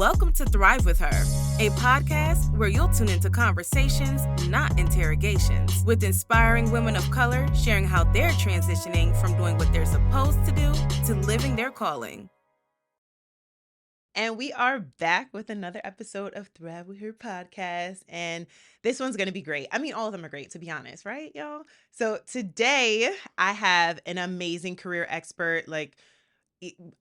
Welcome to Thrive With Her, a podcast where you'll tune into conversations, not interrogations, with inspiring women of color sharing how they're transitioning from doing what they're supposed to do to living their calling. And we are back with another episode of Thrive With Her podcast. And this one's going to be great. I mean, all of them are great, to be honest, right, y'all? So today I have an amazing career expert.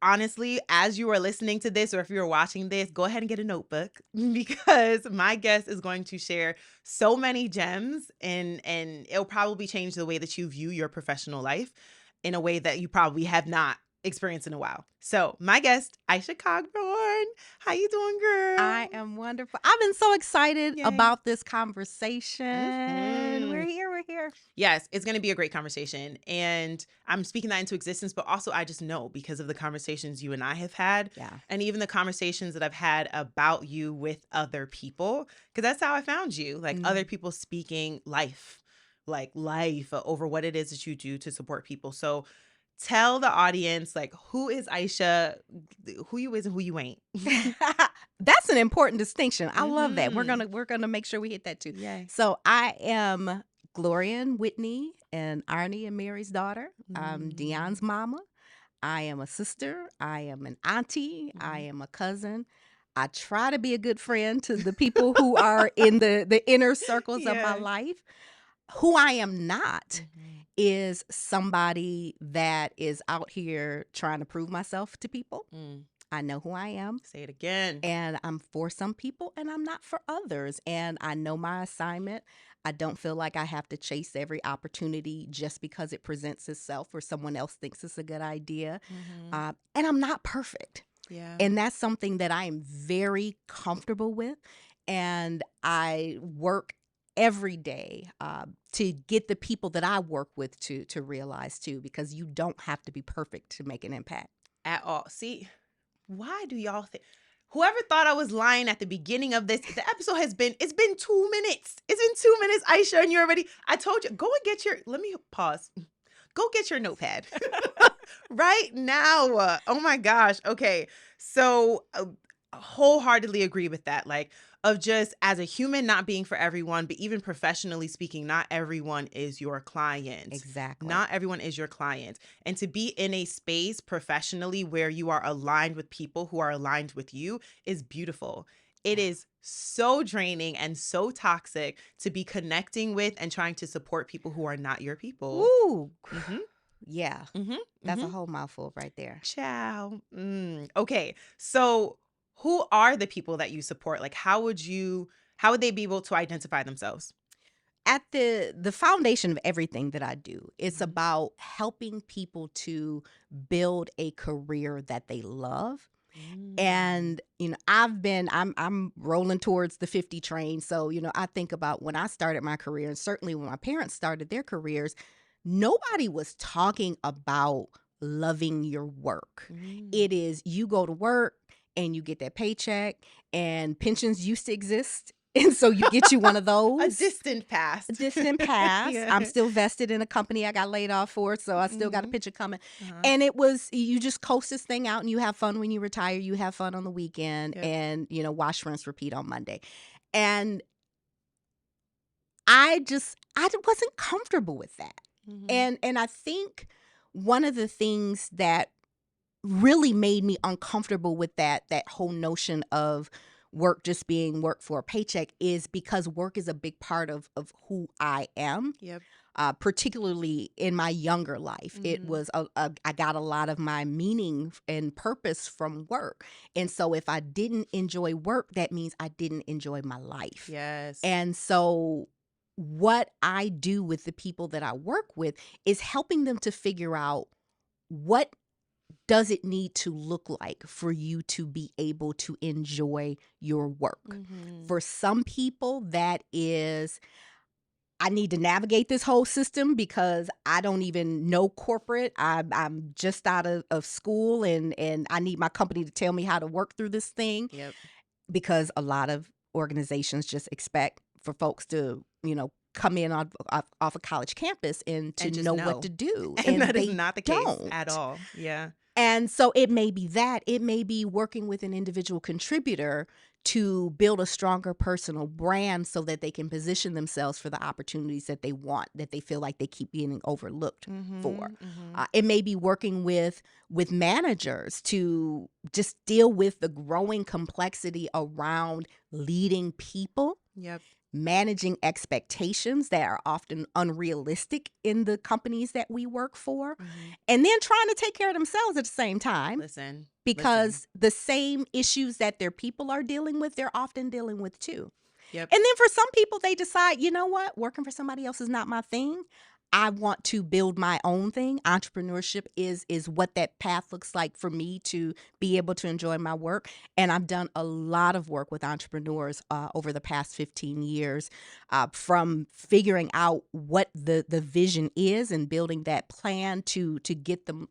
Honestly, as you are listening to this or if you're watching this, go ahead and get a notebook because my guest is going to share so many gems and it'll probably change the way that you view your professional life in a way that you probably have not experienced in a while. So my guest, Isha Cogborn. How you doing, girl? I am wonderful. I've been so excited Yay. about this conversation. Mhm. We're here. Yes, it's going to be a great conversation. And I'm speaking that into existence, but also I just know because of the conversations you and I have had. Yeah. And even the conversations that I've had about you with other people, because that's how I found you, like other people speaking life over what it is that you do to support people. So tell the audience, who is Isha, who you is and who you ain't. That's an important distinction. I love that. Mhm. We're gonna make sure we hit that too. Yay. So I am Gloria and Whitney and Arnie and Mary's daughter. I'm Dion's mama. I am a sister. I am an auntie. I am a cousin. I try to be a good friend to the people who are in the inner circles of my life. Who I am not is somebody that is out here trying to prove myself to people. I know who I am. Say it again. And I'm for some people and I'm not for others. And I know my assignment. I don't feel like I have to chase every opportunity just because it presents itself or someone else thinks it's a good idea. And I'm not perfect. Yeah. And that's something that I am very comfortable with. And I work every day to get the people that I work with to realize too, because you don't have to be perfect to make an impact. At all. See, why do y'all think? Whoever thought I was lying at the beginning of this, the episode it's been 2 minutes. It's been 2 minutes, Isha, and you're already, I told you, go and get let me pause. Go get your notepad right now. Oh my gosh. Okay. So wholeheartedly agree with that. Of just as a human not being for everyone, but even professionally speaking, not everyone is your client. Exactly. Not everyone is your client. And to be in a space professionally where you are aligned with people who are aligned with you is beautiful. It is so draining and so toxic to be connecting with and trying to support people who are not your people. Ooh. Mm-hmm. Yeah. Mm-hmm. That's a whole mouthful right there. Ciao. Okay. So who are the people that you support? How would they be able to identify themselves? At the foundation of everything that I do, it's about helping people to build a career that they love. And, I'm rolling towards the 50 train. So, I think about when I started my career and certainly when my parents started their careers, nobody was talking about loving your work. It is you go to work and you get that paycheck, and pensions used to exist. And so you get you one of those. A distant past. Yeah. I'm still vested in a company I got laid off for, so I still got a pension coming. And it was, you just coast this thing out and you have fun when you retire. You have fun on the weekend and, wash, rinse, repeat on Monday. And I wasn't comfortable with that. And I think one of the things that really made me uncomfortable with that whole notion of work just being work for a paycheck is because work is a big part of who I am. Yep. Particularly in my younger life. It was, I got a lot of my meaning and purpose from work. And so if I didn't enjoy work, that means I didn't enjoy my life. Yes. And so what I do with the people that I work with is helping them to figure out what does it need to look like for you to be able to enjoy your work. For some people, that is, I need to navigate this whole system because I don't even know corporate. I'm just out of school and I need my company to tell me how to work through this thing. Yep. Because a lot of organizations just expect for folks to, come in off a college campus and to know what to do. And that is not the case at all. Yeah. And so it may be that. It may be working with an individual contributor to build a stronger personal brand so that they can position themselves for the opportunities that they want, that they feel like they keep being overlooked for. It may be working with managers to just deal with the growing complexity around leading people. Yep. Managing expectations that are often unrealistic in the companies that we work for, and then trying to take care of themselves at the same time. Listen. Because the same issues that their people are dealing with, they're often dealing with too. Yep. And then for some people, they decide, you know what, working for somebody else is not my thing. I want to build my own thing. Entrepreneurship is what that path looks like for me to be able to enjoy my work. And I've done a lot of work with entrepreneurs over the past 15 years, from figuring out what the vision is and building that plan to get them,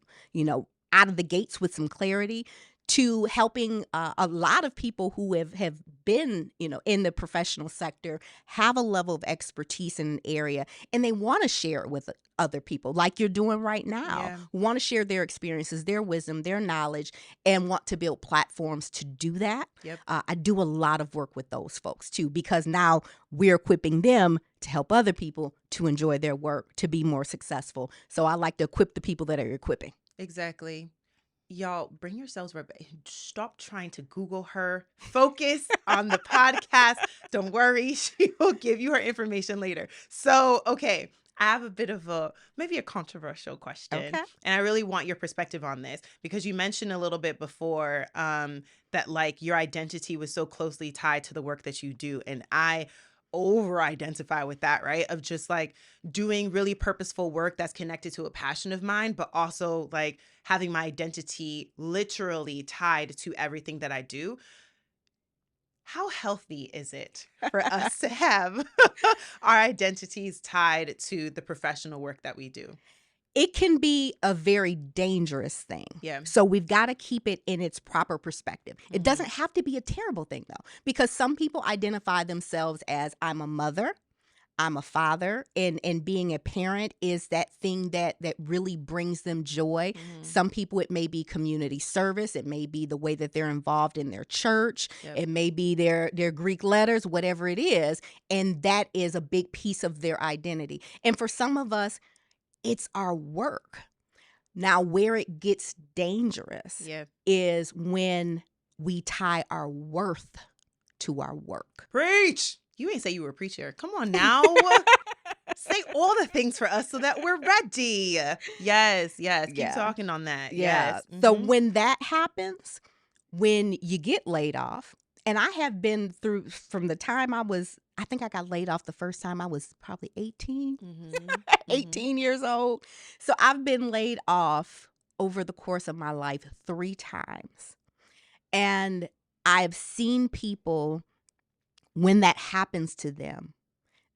out of the gates with some clarity, to helping a lot of people who have been, in the professional sector, have a level of expertise in an area, and they want to share it with other people like you're doing right now, want to share their experiences, their wisdom, their knowledge, and want to build platforms to do that. I do a lot of work with those folks too, because now we're equipping them to help other people to enjoy their work, to be more successful. So I like to equip the people that are equipping. Exactly. Y'all, bring yourselves right back. Stop trying to Google her. Focus on the podcast. Don't worry. She will give you her information later. So, okay, I have a bit of maybe a controversial question. Okay. And I really want your perspective on this, because you mentioned a little bit before that like your identity was so closely tied to the work that you do. And I over-identify with that, right? Of just like doing really purposeful work that's connected to a passion of mine, but also like having my identity literally tied to everything that I do. How healthy is it for us to have our identities tied to the professional work that we do? It can be a very dangerous thing. Yeah. So we've got to keep it in its proper perspective. It doesn't have to be a terrible thing, though, because some people identify themselves as, I'm a mother, I'm a father, and being a parent is that thing that really brings them joy. Some people, it may be community service. It may be the way that they're involved in their church. It may be their Greek letters, whatever it is. And that is a big piece of their identity. And for some of us, it's our work. Now, where it gets dangerous is when we tie our worth to our work. Preach! You ain't say you were a preacher. Come on now. Say all the things for us so that we're ready. Yes. Keep talking on that. Yes. So when that happens, when you get laid off, and I have been through from the time I think I got laid off the first time I was probably 18, 18 years old. So I've been laid off over the course of my life 3 times. And I've seen people, when that happens to them,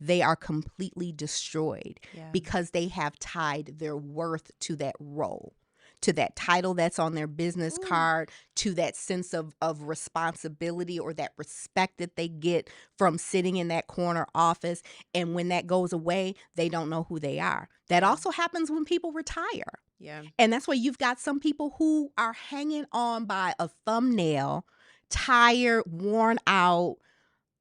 they are completely destroyed because they have tied their worth to that role, to that title that's on their business card, to that sense of responsibility or that respect that they get from sitting in that corner office. And when that goes away, they don't know who they are. That also happens when people retire. And that's why you've got some people who are hanging on by a thumbnail, tired, worn out,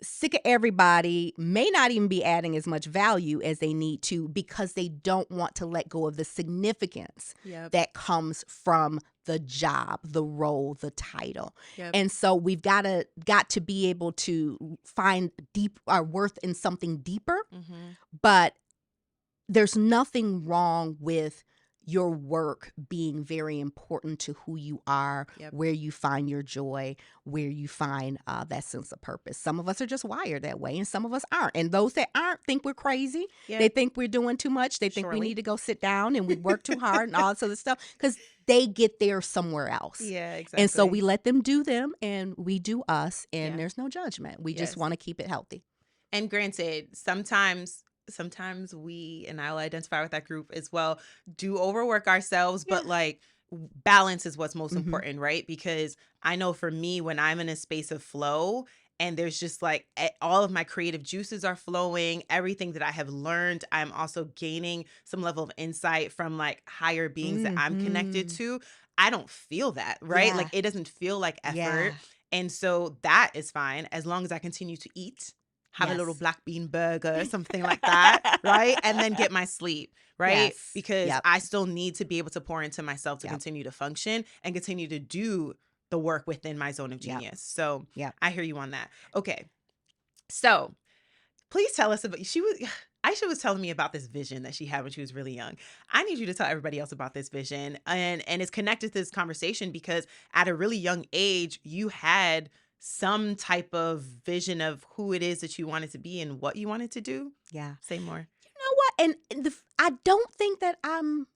sick of everybody, may not even be adding as much value as they need to, because they don't want to let go of the significance that comes from the job, the role, the title. And so we've got to be able to find our worth in something deeper. But there's nothing wrong with your work being very important to who you are, where you find your joy, where you find that sense of purpose. Some of us are just wired that way, and some of us aren't. And those that aren't think we're crazy. They think we're doing too much. They think we need to go sit down and we work too hard and all this other stuff, because they get there somewhere else. Exactly. And so we let them do them and we do us, and there's no judgment. We just want to keep it healthy. And granted, sometimes we, and I'll identify with that group as well, do overwork ourselves, but like balance is what's most important, right? Because I know for me, when I'm in a space of flow and there's just like all of my creative juices are flowing, everything that I have learned, I'm also gaining some level of insight from like higher beings that I'm connected to. I don't feel that, right? Yeah. Like it doesn't feel like effort. Yeah. And so that is fine as long as I continue to eat, have a little Yes. black bean burger, something like that, right? And then get my sleep, right? Yes. Because Yep. I still need to be able to pour into myself to Yep. continue to function and continue to do the work within my zone of Yep. genius. So Yep. I hear you on that. Okay. So please tell us about, Aisha was telling me about this vision that she had when she was really young. I need you to tell everybody else about this vision. And it's connected to this conversation because at a really young age, you had some type of vision of who it is that you wanted to be and what you wanted to do. Yeah. Say more. You know what? And I don't think that I'm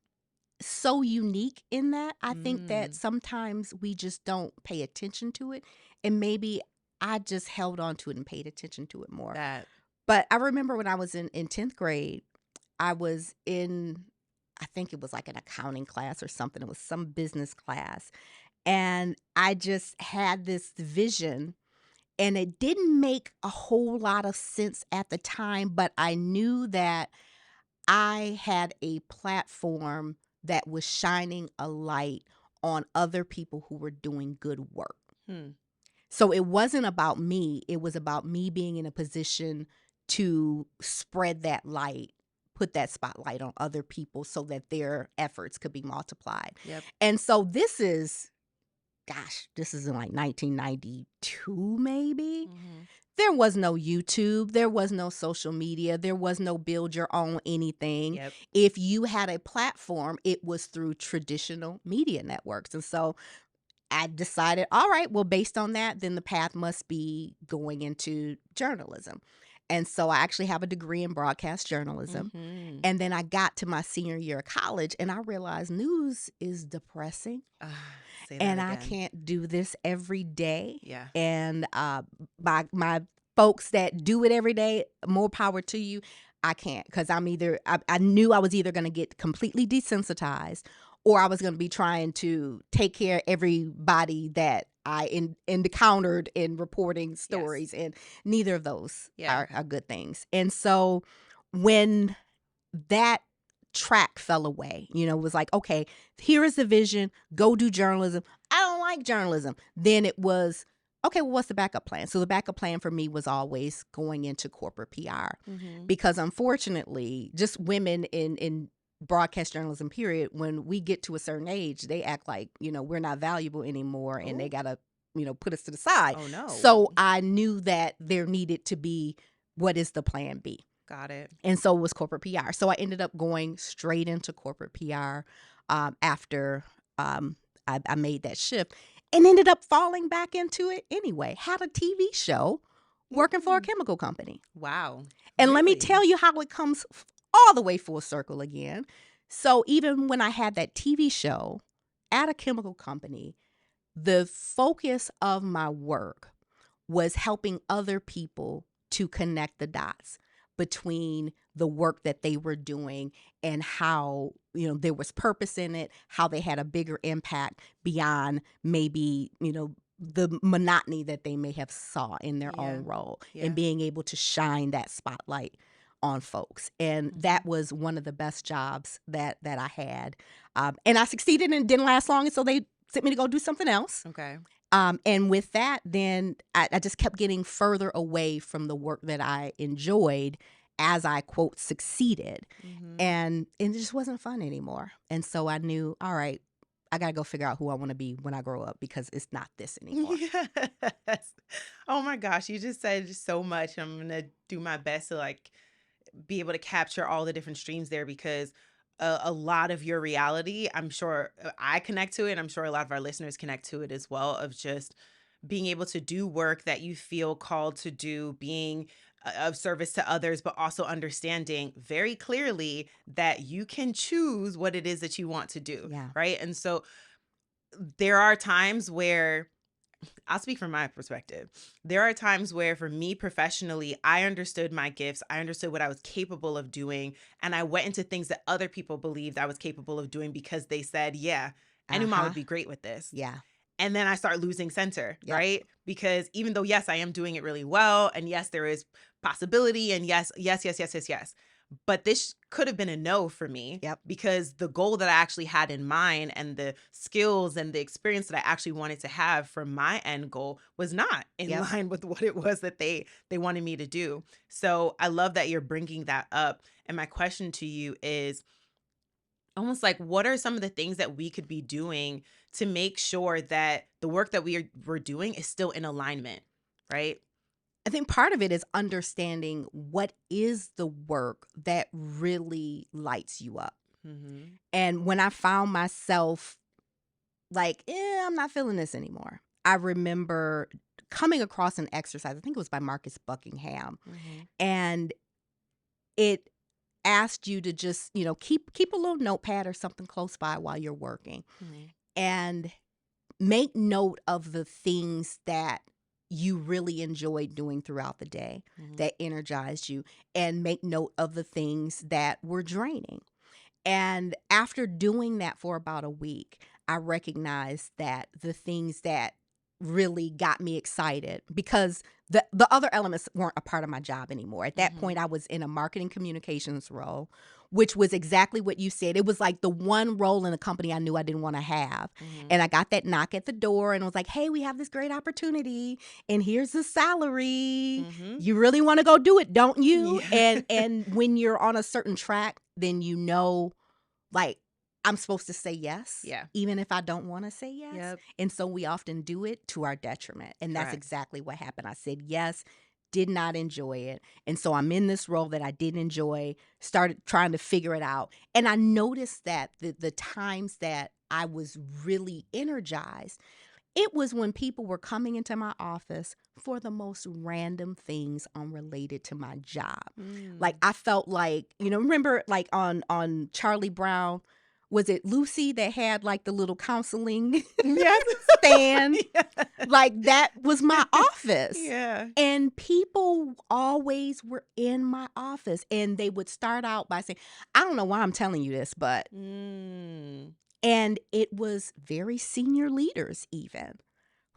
so unique in that. I think that sometimes we just don't pay attention to it. And maybe I just held on to it and paid attention to it more. That. But I remember when I was in 10th grade, I was in, I think it was like an accounting class or something. It was some business class. And I just had this vision, and it didn't make a whole lot of sense at the time, but I knew that I had a platform that was shining a light on other people who were doing good work. So it wasn't about me. It was about me being in a position to spread that light, put that spotlight on other people so that their efforts could be multiplied. Yep. And so this is in like 1992 maybe. There was no YouTube. There was no social media. There was no build your own anything. Yep. If you had a platform, it was through traditional media networks. And so I decided, all right, well, based on that, then the path must be going into journalism. And so I actually have a degree in broadcast journalism. And then I got to my senior year of college and I realized news is depressing. And I can't do this every day. Yeah. And my folks that do it every day, more power to you. I can't, because I knew I was either going to get completely desensitized or I was going to be trying to take care of everybody that I encountered in reporting stories. Yes. And neither of those are good things. And so when that track fell away, it was like, okay, here is the vision, go do journalism. I don't like journalism. Then it was, okay, well, what's the backup plan? So the backup plan for me was always going into corporate PR because unfortunately, just women in broadcast journalism period, when we get to a certain age, they act like, we're not valuable anymore and they got to, put us to the side. Oh, no. So I knew that there needed to be, what is the plan B? Got it. And so it was corporate PR. So I ended up going straight into corporate PR after I made that shift and ended up falling back into it anyway. Had a TV show working for a chemical company. Wow. And really? Let me tell you how it comes all the way full circle again. So even when I had that TV show at a chemical company, the focus of my work was helping other people to connect the dots between the work that they were doing and how, there was purpose in it, how they had a bigger impact beyond maybe, the monotony that they may have saw in their own role and being able to shine that spotlight on folks. And that was one of the best jobs that I had. And I succeeded and it didn't last long. And so they sent me to go do something else. Okay. And with that, then I just kept getting further away from the work that I enjoyed as I, quote, succeeded. And it just wasn't fun anymore. And so I knew, all right, I got to go figure out who I want to be when I grow up because it's not this anymore. Yes. Oh my gosh. You just said so much. I'm going to do my best to be able to capture all the different streams there because a lot of your reality, I'm sure I connect to it. I'm sure a lot of our listeners connect to it as well, of just being able to do work that you feel called to do, being of service to others, but also understanding very clearly that you can choose what it is that you want to do. Yeah. Right. And so there are times where, I'll speak from my perspective. There are times where for me professionally, I understood my gifts. I understood what I was capable of doing. And I went into things that other people believed I was capable of doing because they said, yeah, I knew mom would be great with this. Yeah. And then I start losing center, right? Because even though, yes, I am doing it really well. And yes, there is possibility. And yes. but this could have been a no for me. Yep. Because the goal that I actually had in mind and the skills and the experience that I actually wanted to have for my end goal was not in Yep. line with what it was that they wanted me to do. So I love that you're bringing that up. And my question to you is almost like, what are some of the things that we could be doing to make sure that the work that we're doing is still in alignment, right? I think part of it is understanding what is the work that really lights you up. Mm-hmm. And when I found myself like, I'm not feeling this anymore, I remember coming across an exercise, I think it was by Marcus Buckingham, Mm-hmm. and it asked you to just, keep a little notepad or something close by while you're working, Mm-hmm. and make note of the things that you really enjoyed doing throughout the day that energized you, and make note of the things that were draining. And after doing that for about a week, I recognized that the things that really got me excited, because the other elements weren't a part of my job anymore. At that point, I was in a marketing communications role, which was exactly what you said. It was like the one role in the company I knew I didn't want to have. And I got that knock at the door and was like, hey, we have this great opportunity and here's the salary. You really want to go do it, don't you? Yeah. And when you're on a certain track, then like, I'm supposed to say yes, even if I don't want to say yes. Yep. And so we often do it to our detriment. And that's Correct. exactly what happened. I said yes, did not enjoy it. And so I'm in this role that I didn't enjoy, started trying to figure it out. And I noticed that the times that I was really energized, it was when people were coming into my office for the most random things unrelated to my job. Like, I felt like, remember like on Charlie Brown, was it Lucy that had like the little counseling stand? Like, that was my office. Yeah. And people always were in my office, and they would start out by saying, I don't know why I'm telling you this, but and it was very senior leaders even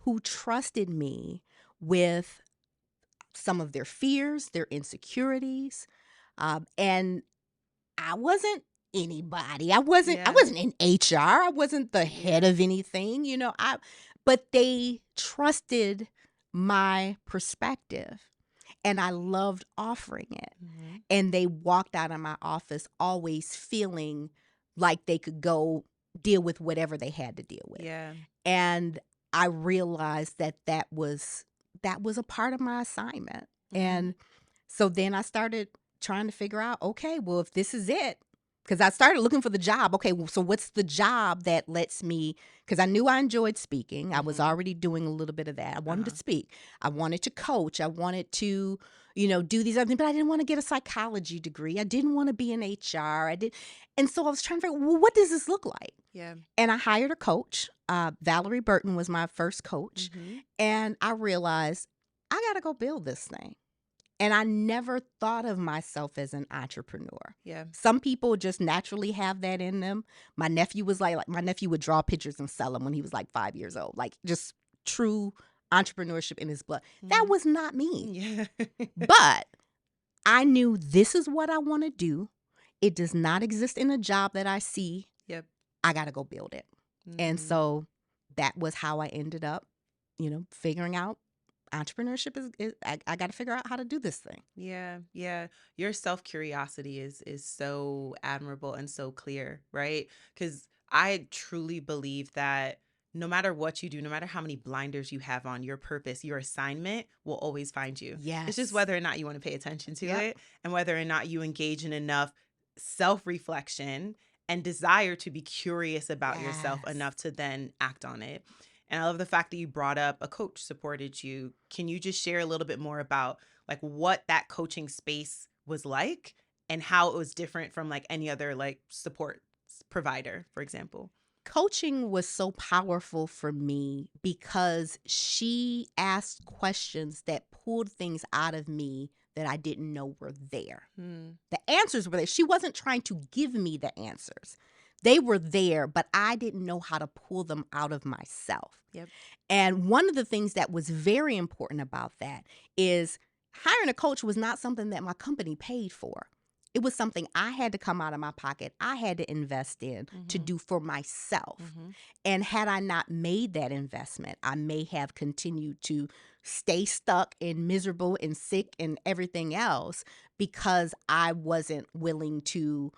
who trusted me with some of their fears, their insecurities. And I wasn't anybody. I wasn't in HR. I wasn't the head of anything, but they trusted my perspective, and I loved offering it. And they walked out of my office always feeling like they could go deal with whatever they had to deal with. Yeah. And I realized that was a part of my assignment. And so then I started trying to figure out, okay, well, if this is it, because I started looking for the job. Okay, well, so what's the job that lets me, because I knew I enjoyed speaking. I was already doing a little bit of that. I wanted to speak. I wanted to coach. I wanted to, do these other things, but I didn't want to get a psychology degree. I didn't want to be in HR. And so I was trying to figure out, well, what does this look like? Yeah. And I hired a coach. Valerie Burton was my first coach. And I realized I got to go build this thing. And I never thought of myself as an entrepreneur. Yeah. Some people just naturally have that in them. My nephew was like my nephew would draw pictures and sell them when he was like 5 years old. Like, just true entrepreneurship in his blood. That was not me. Yeah. But I knew this is what I want to do. It does not exist in a job that I see. Yep. I got to go build it. And so that was how I ended up, figuring out entrepreneurship is I got to figure out how to do this thing. Yeah. Yeah. Your self-curiosity is so admirable and so clear, right? Because I truly believe that no matter what you do, no matter how many blinders you have on, your purpose, your assignment will always find you. Yes. It's just whether or not you want to pay attention to Yep. it, and whether or not you engage in enough self-reflection and desire to be curious about yourself Yes. enough to then act on it. And I love the fact that you brought up a coach supported you. Can you just share a little bit more about like what that coaching space was like and how it was different from like any other like support provider, for example? Coaching was so powerful for me because she asked questions that pulled things out of me that I didn't know were there. The answers were there. She wasn't trying to give me the answers. They were there, but I didn't know how to pull them out of myself. Yep. And one of the things that was very important about that is hiring a coach was not something that my company paid for. It was something I had to come out of my pocket. I had to invest in to do for myself. And had I not made that investment, I may have continued to stay stuck and miserable and sick and everything else because I wasn't willing to,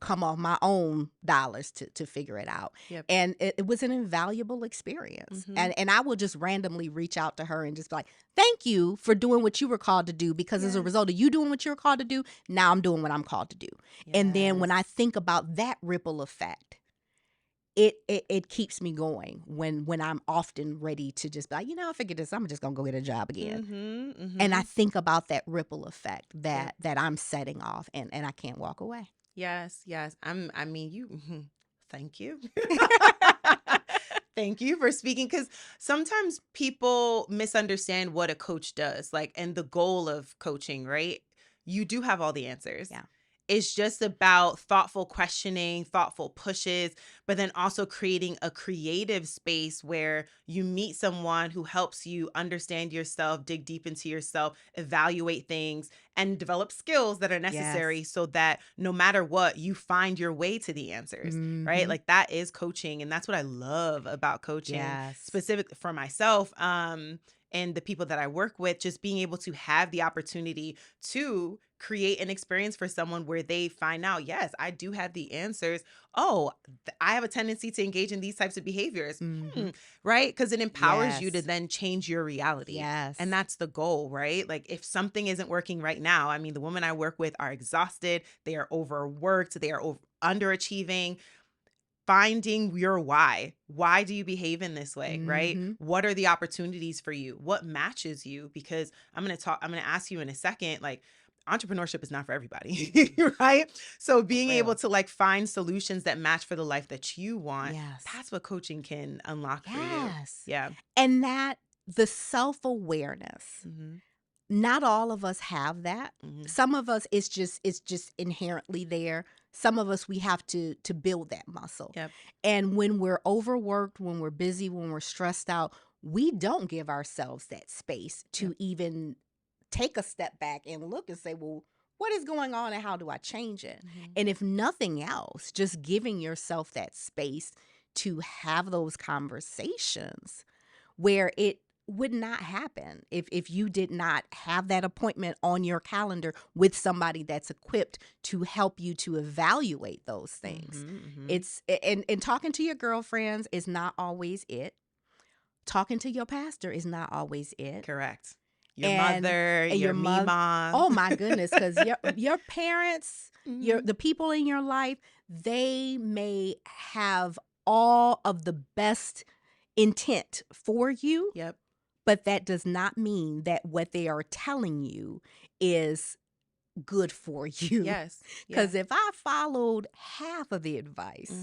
come off my own dollars to figure it out. Yep. And it was an invaluable experience. And I will just randomly reach out to her and just be like, thank you for doing what you were called to do, because as a result of you doing what you were called to do, now I'm doing what I'm called to do. And then when I think about that ripple effect, it keeps me going when I'm often ready to just be like, forget this, I'm just gonna go get a job again. And I think about that ripple effect that I'm setting off, and I can't walk away. Yes. Thank you. Thank you for speaking, because sometimes people misunderstand what a coach does, and the goal of coaching, right? You do have all the answers. Yeah. It's just about thoughtful questioning, thoughtful pushes, but then also creating a creative space where you meet someone who helps you understand yourself, dig deep into yourself, evaluate things, and develop skills that are necessary so that no matter what, you find your way to the answers, right? That is coaching. And that's what I love about coaching, specifically for myself. And the people that I work with, just being able to have the opportunity to create an experience for someone where they find out, yes, I do have the answers. Oh, I have a tendency to engage in these types of behaviors, right? Because it empowers you to then change your reality. Yes. And that's the goal, right? If something isn't working right now, the women I work with are exhausted. They are overworked. They are underachieving. Finding your why. Why do you behave in this way, right? What are the opportunities for you? What matches you? Because I'm going to ask you in a second, entrepreneurship is not for everybody, right? So being able to find solutions that match for the life that you want, that's what coaching can unlock for you. Yeah. And that the self-awareness, not all of us have that. Some of us, it's just inherently there. Some of us, we have to build that muscle. Yep. And when we're overworked, when we're busy, when we're stressed out, we don't give ourselves that space to even take a step back and look and say, well, what is going on and how do I change it? And if nothing else, just giving yourself that space to have those conversations where it would not happen if you did not have that appointment on your calendar with somebody that's equipped to help you to evaluate those things. It's and talking to your girlfriends is not always it. Talking to your pastor is not always it. Correct. Your mother, your mom. Oh my goodness, because your parents, the people in your life, they may have all of the best intent for you. Yep. But that does not mean that what they are telling you is good for you. Yes. Because if I followed half of the advice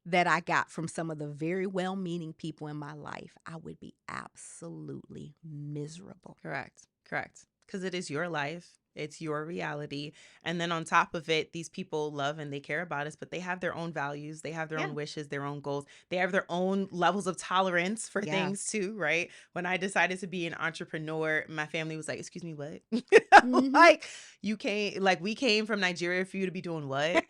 that I got from some of the very well-meaning people in my life, I would be absolutely miserable. Correct. Because it is your life. It's your reality. And then on top of it, these people love and they care about us, but they have their own values. They have their own wishes, their own goals. They have their own levels of tolerance for things too, right? When I decided to be an entrepreneur, my family was like, excuse me, what? We came from Nigeria for you to be doing what?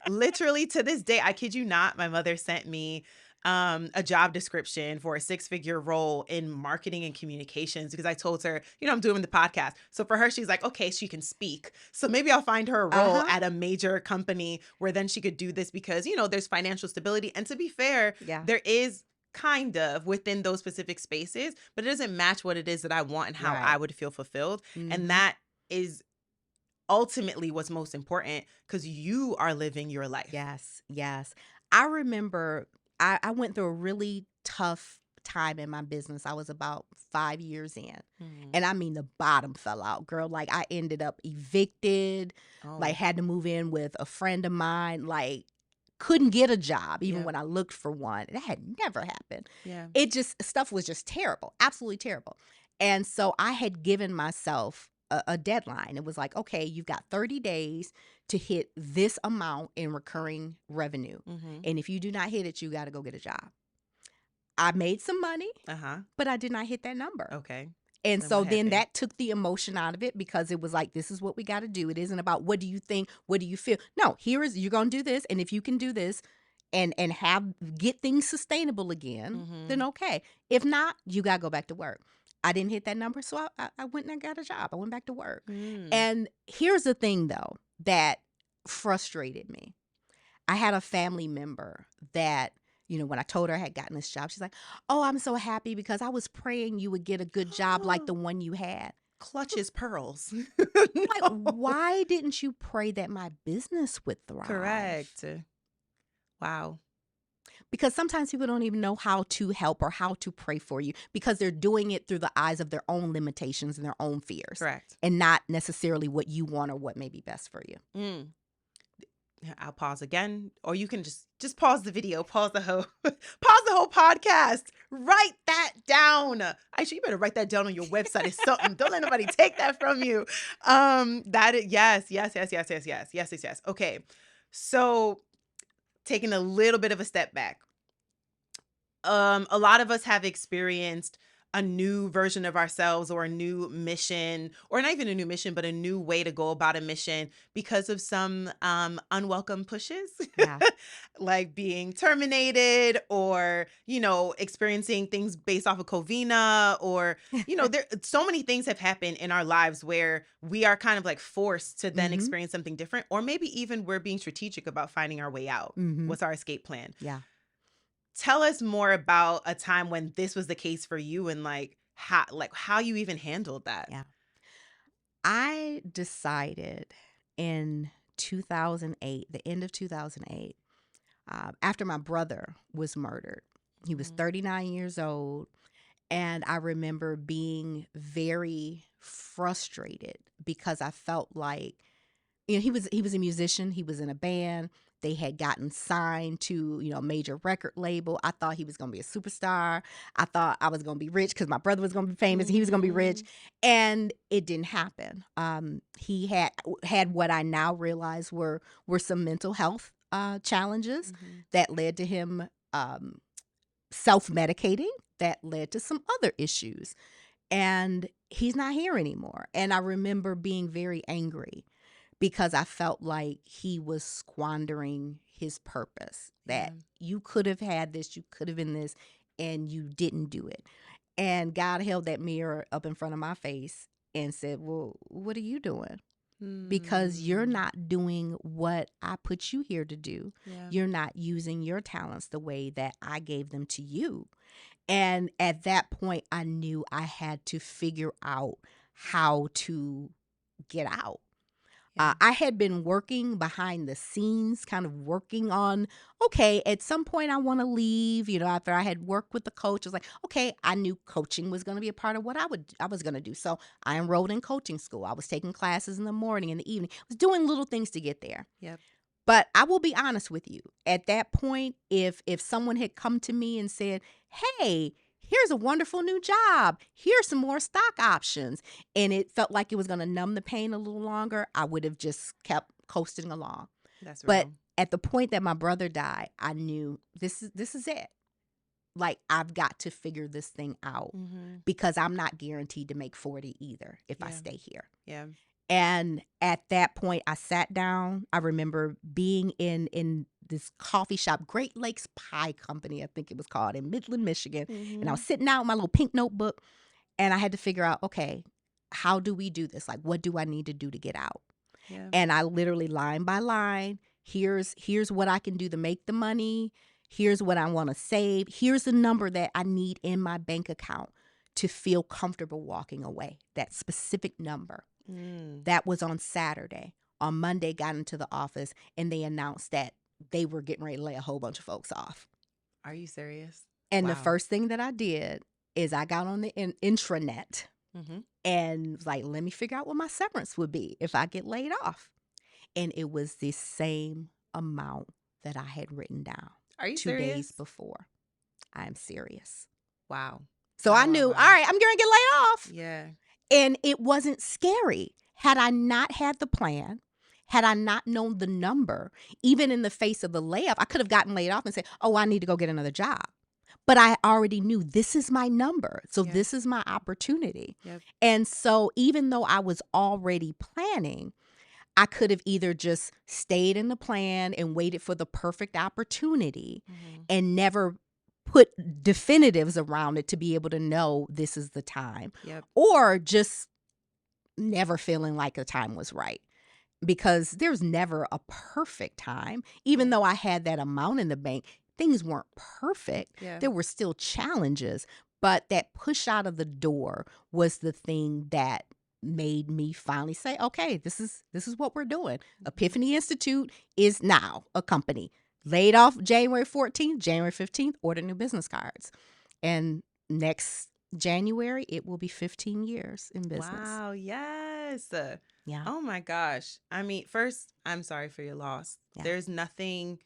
Literally to this day, I kid you not, my mother sent me a job description for a 6-figure role in marketing and communications because I told her, I'm doing the podcast. So for her, she's like, okay, she can speak. So maybe I'll find her a role at a major company where then she could do this because, there's financial stability. And to be fair, there is kind of within those specific spaces, but it doesn't match what it is that I want and how I would feel fulfilled. And that is ultimately what's most important because you are living your life. Yes. I remember I went through a really tough time in my business. I was about 5 years in. And the bottom fell out, girl. I ended up evicted, had to move in with a friend of mine, couldn't get a job even when I looked for one. That had never happened. Yeah. Stuff was just terrible, absolutely terrible. And so I had given myself a deadline. It was like, okay, you've got 30 days to hit this amount in recurring revenue. And if you do not hit it, you got to go get a job. I made some money, but I did not hit that number. Okay. And Then so what then happened? that took the emotion out of it because it was like, this is what we got to do. It isn't about what do you think, what do you feel. No, you're going to do this. And if you can do this and get things sustainable again, then okay. If not, you got to go back to work. I didn't hit that number, so I went and I got a job. I went back to work. And here's the thing, though, that frustrated me. I had a family member that, when I told her I had gotten this job, she's like, oh, I'm so happy because I was praying you would get a good job like the one you had. Clutches pearls. Like, why didn't you pray that my business would thrive? Correct. Wow. Because sometimes people don't even know how to help or how to pray for you because they're doing it through the eyes of their own limitations and their own fears. Correct. And not necessarily what you want or what may be best for you. I'll pause again, or you can just pause the video, pause the whole podcast. Write that down. Aisha, you better write that down on your website. It's something. Don't let nobody take that from you. Yes. Okay, so taking a little bit of a step back. A lot of us have experienced a new version of ourselves or a new mission, or not even a new mission, but a new way to go about a mission because of some unwelcome pushes, like being terminated or, experiencing things based off of Covina or, there so many things have happened in our lives where we are kind of like forced to then experience something different, or maybe even we're being strategic about finding our way out. What's our escape plan? Yeah. Tell us more about a time when this was the case for you and how you even handled that. Yeah. I decided in 2008, the end of 2008, after my brother was murdered. He was 39 years old. And I remember being very frustrated because I felt like, he was a musician. He was in a band. They had gotten signed to, a major record label. I thought he was going to be a superstar. I thought I was going to be rich because my brother was going to be famous and he was going to be rich. And it didn't happen. He had what I now realize were some mental health challenges that led to him self-medicating, that led to some other issues. And he's not here anymore. And I remember being very angry because I felt like he was squandering his purpose, that you could have had this, you could have been this, and you didn't do it. And God held that mirror up in front of my face and said, well, what are you doing? Because you're not doing what I put you here to do. Yeah. You're not using your talents the way that I gave them to you. And at that point, I knew I had to figure out how to get out. I had been working behind the scenes, kind of working on, okay, at some point I want to leave. After I had worked with the coach, I was like, okay, I knew coaching was going to be a part of what I was going to do. So I enrolled in coaching school. I was taking classes in the morning and the evening. I was doing little things to get there. Yep. But I will be honest with you. At that point, if someone had come to me and said, hey, here's a wonderful new job, here's some more stock options, and it felt like it was going to numb the pain a little longer, I would have just kept coasting along. That's real. But at the point that my brother died, I knew this is it. Like, I've got to figure this thing out because I'm not guaranteed to make 40 either if I stay here. Yeah. And at that point, I sat down. I remember being in this coffee shop, Great Lakes Pie Company, I think it was called, in Midland, Michigan. And I was sitting out with my little pink notebook, and I had to figure out, okay, how do we do this? Like, what do I need to do to get out? Yeah. And I literally, line by line, here's what I can do to make the money. Here's what I want to save. Here's the number that I need in my bank account to feel comfortable walking away, that specific number. That was on Saturday. On Monday, got into the office, and they announced that they were getting ready to lay a whole bunch of folks off. Are you serious? And the first thing that I did is I got on the intranet and was like, let me figure out what my severance would be if I get laid off. And it was the same amount that I had written down. Are you 2 serious? days before. I am serious. Wow. So I knew, all right, I'm going to get laid off. Yeah. And it wasn't scary. Had I not had the plan, had I not known the number, even in the face of the layoff, I could have gotten laid off and said, oh, I need to go get another job. But I already knew this is my number. So Yeah. this is my opportunity. Yep. And so even though I was already planning, I could have either just stayed in the plan and waited for the perfect opportunity and never put definitives around it to be able to know this is the time, Yep. or just never feeling like the time was right. Because there's never a perfect time. Even though I had that amount in the bank, things weren't perfect. Yeah. There were still challenges, but that push out of the door was the thing that made me finally say, okay, this is what we're doing. Epiphany Institute is now a company. Laid off January 14th, January 15th, order new business cards. And next January, it will be 15 years in business. Wow. Yes. Yeah. Oh my gosh. I mean, first, I'm sorry for your loss. Yeah. There's nothing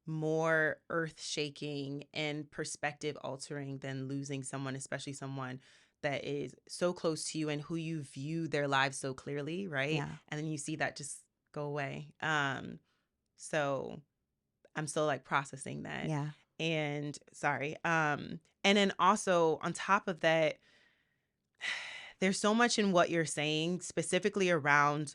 more earth shaking and perspective altering than losing someone, especially someone that is so close to you and who you view their lives so clearly, right? Yeah. And then you see that just go away. So I'm still like processing that. Yeah. And sorry. And then also on top of that, there's so much in what you're saying, specifically around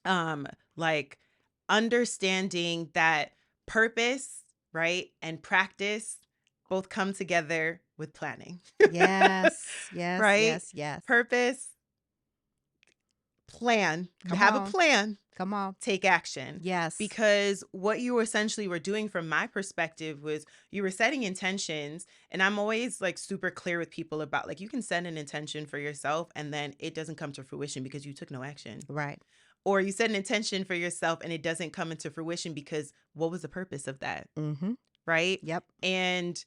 like understanding that purpose, right, and practice both come together with planning. Yes. Yes. Right? Yes. Yes. Purpose, plan. Come Have on. a plan. Come on. Take action. Yes. Because what you essentially were doing from my perspective was you were setting intentions. And I'm always like super clear with people about like you can set an intention for yourself and then it doesn't come to fruition because you took no action. Right. Or you set an intention for yourself and it doesn't come into fruition because what was the purpose of that? Mm-hmm. Right? Yep. And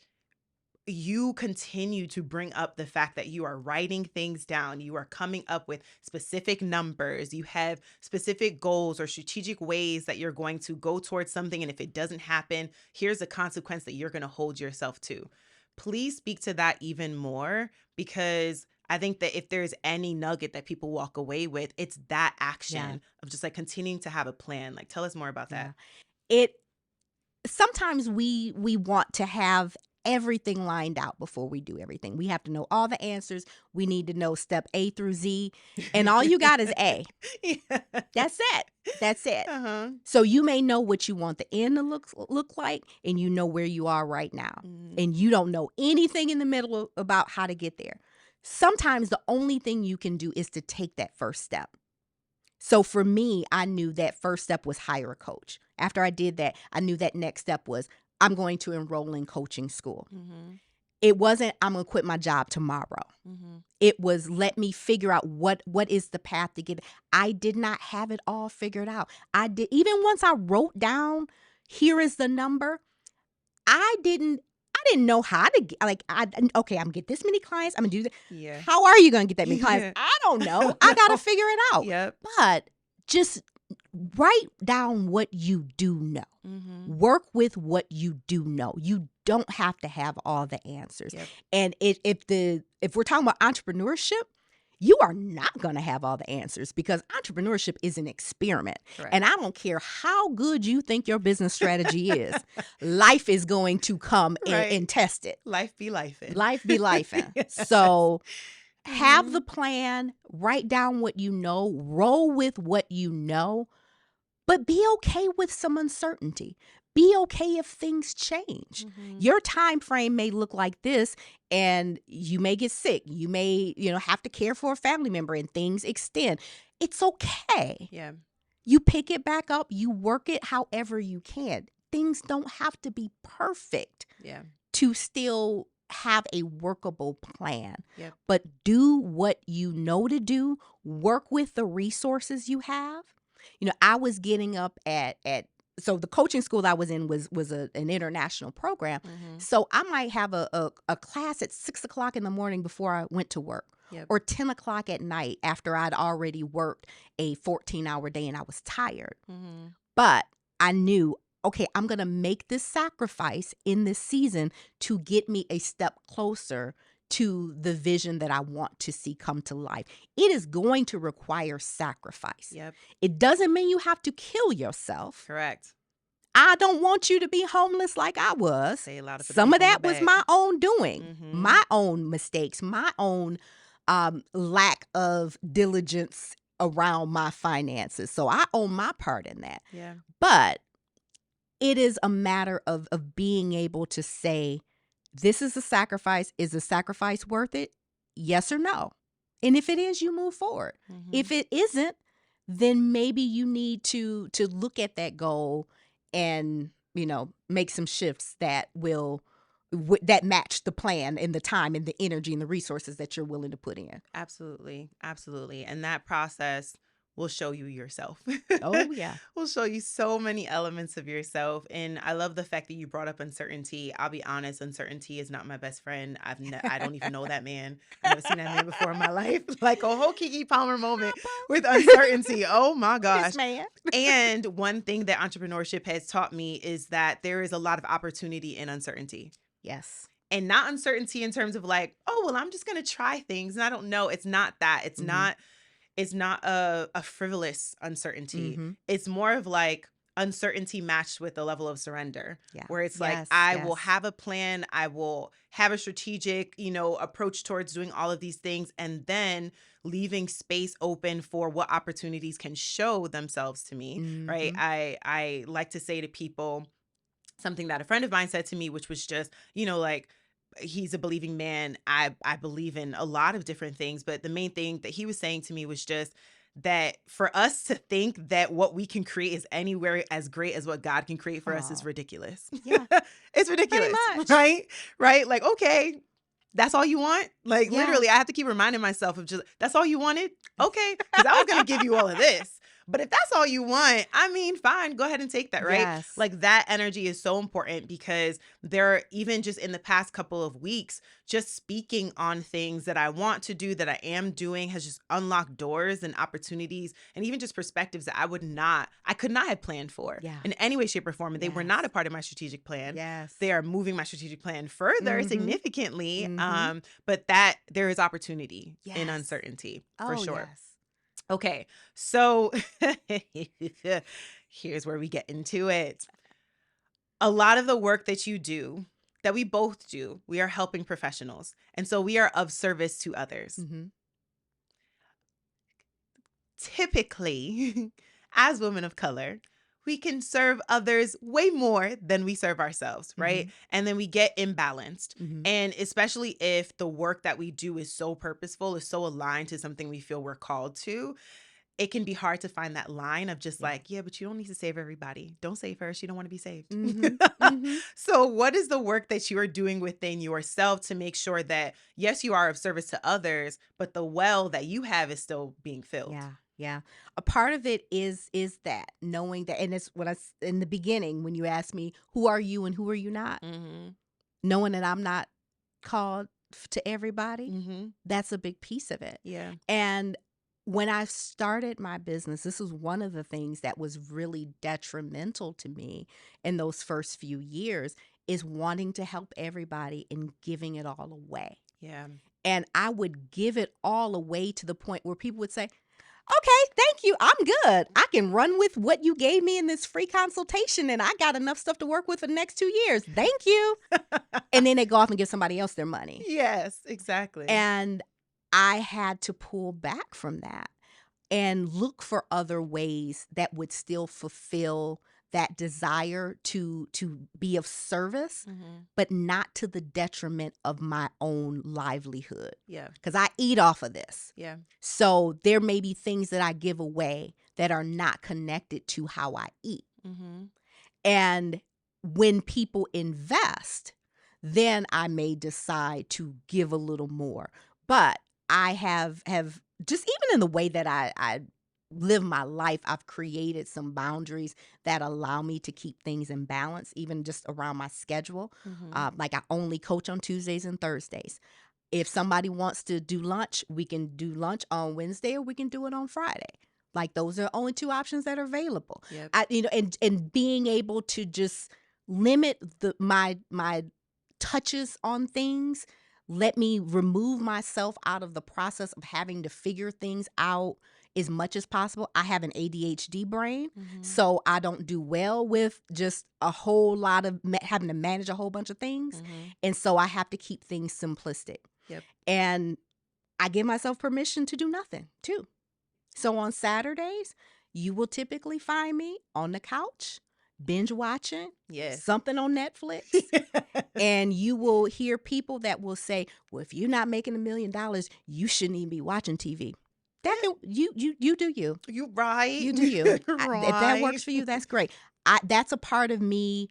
you continue to bring up the fact that you are writing things down. You are coming up with specific numbers. You have specific goals or strategic ways that you're going to go towards something. And if it doesn't happen, here's a consequence that you're going to hold yourself to. Please speak to that even more, because I think that if there's any nugget that people walk away with, it's that action of just like continuing to have a plan. Like, tell us more about that. Sometimes we want to have everything lined out before we do everything. We have to know all the answers. We need to know step A through Z, and all you got is A. Yeah. That's it. That's it. Uh-huh. So you may know what you want the end to look like, and you know where you are right now, and you don't know anything in the middle about how to get there. Sometimes the only thing you can do is to take that first step. So for me, I knew that first step was hire a coach. After I did that, I knew that next step was I'm going to enroll in coaching school. It wasn't I'm going to quit my job tomorrow. It was let me figure out what is the path to get. I did not have it all figured out. Even once I wrote down, here is the number, I didn't know how to get, like, I'm gonna get this many clients. I'm gonna do that. Yeah. How are you gonna get that many clients? I don't know. I gotta figure it out. Yep. But just write down what you do know. Work with what you do know. You don't have to have all the answers. Yep. And if we're talking about entrepreneurship, you are not going to have all the answers, because entrepreneurship is an experiment. Correct. And I don't care how good you think your business strategy is. Life is going to come and test it. Life be lifing. Life be lifing. Yes. So have the plan, write down what you know, roll with what you know, but be okay with some uncertainty. Be okay if things change. Your time frame may look like this, and you may get sick. You may, have to care for a family member, and things extend. It's okay. Yeah. You pick it back up. You work it however you can. Things don't have to be perfect to still have a workable plan. Yep. But do what you know to do. Work with the resources you have. I was getting up so the coaching school I was in was an international program. So I might have a class at 6:00 in the morning before I went to work, or 10 o'clock at night after I'd already worked a 14-hour day and I was tired. But I knew, okay, I'm going to make this sacrifice in this season to get me a step closer to the vision that I want to see come to life. It is going to require sacrifice. Yep. It doesn't mean you have to kill yourself. Correct. I don't want you to be homeless like I was. Say a lot of Some of people on that the was back. my own doing, Mhm. my own mistakes, my own lack of diligence around my finances. So I own my part in that. Yeah. But it is a matter of being able to say, this is a sacrifice. Is the sacrifice worth it? Yes or no? And if it is, you move forward. Mhm. If it isn't, then maybe you need to look at that goal and, make some shifts that will that match the plan and the time and the energy and the resources that you're willing to put in. Absolutely. Absolutely. And that process will show you yourself. Oh, yeah. Will show you so many elements of yourself. And I love the fact that you brought up uncertainty. I'll be honest, uncertainty is not my best friend. I don't even know that man. I've never seen that man before in my life. Like a whole Keke Palmer moment with uncertainty. Oh my gosh. This man. And one thing that entrepreneurship has taught me is that there is a lot of opportunity in uncertainty. Yes. And not uncertainty in terms of like, oh, well, I'm just going to try things. And I don't know. It's not that. It's not a frivolous uncertainty. Mm-hmm. It's more of like uncertainty matched with a level of surrender, Yeah. where it's like, Yes, I will yes. have a plan. I will have a strategic, approach towards doing all of these things, and then leaving space open for what opportunities can show themselves to me. Right. Mhm. I like to say to people something that a friend of mine said to me, which was just, like, he's a believing man. I believe in a lot of different things, but the main thing that he was saying to me was just that for us to think that what we can create is anywhere as great as what God can create for us is Aw. ridiculous. Yeah. It's ridiculous, much. right? Like, okay, that's all you want? Like, Yeah. literally, I have to keep reminding myself of just, that's all you wanted? Okay, because I was going to give you all of this. But if that's all you want, I mean, fine, go ahead and take that, right? Yes. Like, that energy is so important, because there, even just in the past couple of weeks, just speaking on things that I want to do, that I am doing, has just unlocked doors and opportunities, and even just perspectives that I could not have planned for Yeah. in any way, shape, or form. And they were Yes. not a part of my strategic plan. Yes. They are moving my strategic plan further Mhm. significantly. Mhm. But that there is opportunity in Yes. uncertainty for Oh, sure. yes. Okay, so here's where we get into it. A lot of the work that you do, that we both do, we are helping professionals. And so we are of service to others. Mhm. Typically, as women of color, we can serve others way more than we serve ourselves, right? And then we get imbalanced. Mhm. And especially if the work that we do is so purposeful, is so aligned to something we feel we're called to, it can be hard to find that line of just Yeah. like, yeah, but you don't need to save everybody. Don't save her. She don't want to be saved. Mhm. Mhm. So what is the work that you are doing within yourself to make sure that, yes, you are of service to others, but the well that you have is still being filled? Yeah. Yeah. A part of it is that knowing that, and it's what in the beginning when you asked me, who are you and who are you not? Mm-hmm. Knowing that I'm not called to everybody, Mm-hmm. that's a big piece of it. Yeah. And when I started my business, this was one of the things that was really detrimental to me in those first few years, is wanting to help everybody and giving it all away. Yeah. And I would give it all away to the point where people would say, okay, thank you. I'm good. I can run with what you gave me in this free consultation, and I got enough stuff to work with for the next 2 years. Thank you. And then they go off and give somebody else their money. Yes, exactly. And I had to pull back from that and look for other ways that would still fulfill that desire to be of service, Mm-hmm. but not to the detriment of my own livelihood. Yeah. Because I eat off of this. Yeah. So there may be things that I give away that are not connected to how I eat. Mm-hmm. And when people invest, then I may decide to give a little more. But I have just, even in the way that I live my life, I've created some boundaries that allow me to keep things in balance, even just around my schedule. Mm-hmm. Like I only coach on Tuesdays and Thursdays. If somebody wants to do lunch, we can do lunch on Wednesday or we can do it on Friday. Like those are only two options that are available. Yep. And being able to just limit my touches on things, let me remove myself out of the process of having to figure things out as much as possible. I have an ADHD brain, so I don't do well with just a whole lot of having to manage a whole bunch of things. And so I have to keep things simplistic. Yep. And I give myself permission to do nothing too. So on Saturdays, you will typically find me on the couch, binge watching something on Netflix. And you will hear people that will say, well, if you're not making $1 million, you shouldn't even be watching TV. That can, you do you. You right. You do you. If that Right. works for you, that's great. That's a part of me